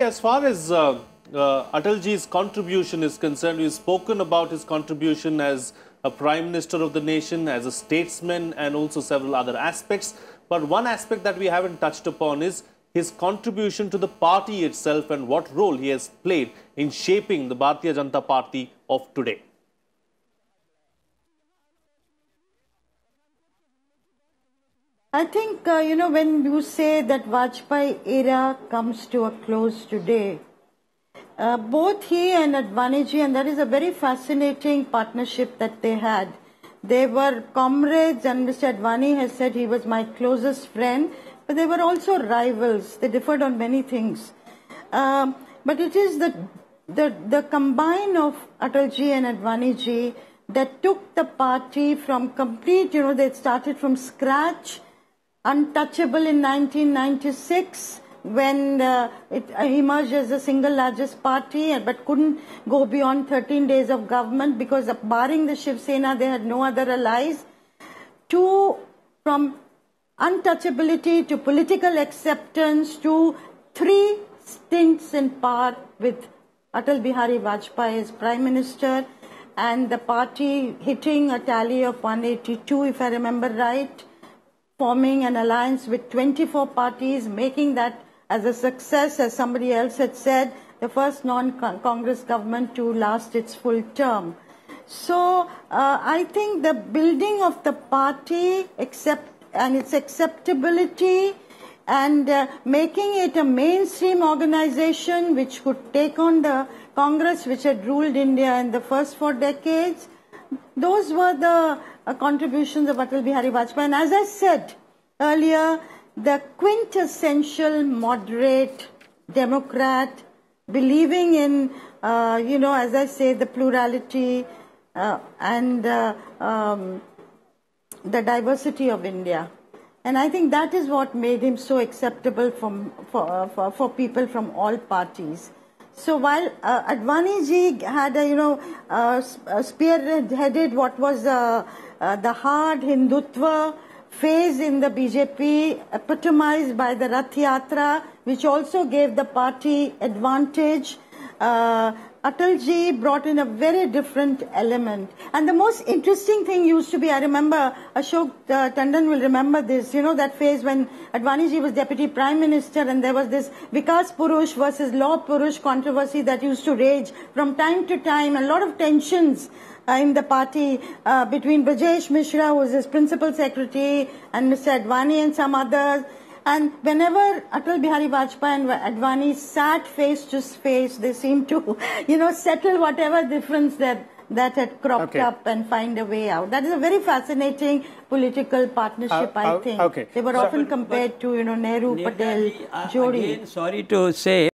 As far as Atalji's contribution is concerned, we've spoken about his contribution as a Prime Minister of the nation, as a statesman, and also several other aspects. But one aspect that we haven't touched upon is his contribution to the party itself and what role he has played in shaping the Bharatiya Janata Party of today. I think, when you say that Vajpayee era comes to a close today, both he and Advaniji, and that is a very fascinating partnership that they had. They were comrades, and Mr. Advani has said he was my closest friend, but they were also rivals. They differed on many things. But it is the combine of Atalji and Advaniji that took the party from complete, they started from scratch, untouchable in 1996 when it emerged as the single largest party, but couldn't go beyond 13 days of government because barring the Shiv Sena, they had no other allies. From untouchability to political acceptance to 3 stints in power with Atal Bihari Vajpayee as Prime Minister, and the party hitting a tally of 182, if I remember right, forming an alliance with 24 parties, making that as a success, as somebody else had said, the first non-Congress government to last its full term. So I think the building of the party and its acceptability and making it a mainstream organization which could take on the Congress which had ruled India in the first 4 decades, those were the contributions of Atal Bihari Vajpayee. And as I said earlier, the quintessential moderate Democrat, believing in, as I say, the plurality and the diversity of India. And I think that is what made him so acceptable for people from all parties. So while Advaniji had spearheaded what was the hard Hindutva phase in the BJP, epitomized by the Rath Yatra, which also gave the party advantage, Atalji brought in a very different element. And the most interesting thing used to be, I remember, Ashok Tandon will remember this, that phase when Advaniji was Deputy Prime Minister and there was this Vikas Purush versus Law Purush controversy that used to rage from time to time, a lot of tensions in the party between Brajesh Mishra, who was his principal secretary, and Mr. Advani and some others. And whenever Atal Bihari Vajpayee and Advani sat face to face, they seemed to, settle whatever difference that had cropped up and find a way out. That is a very fascinating political partnership, I think. They were often compared to, Nehru, Patel, Jodi. Again, sorry to say,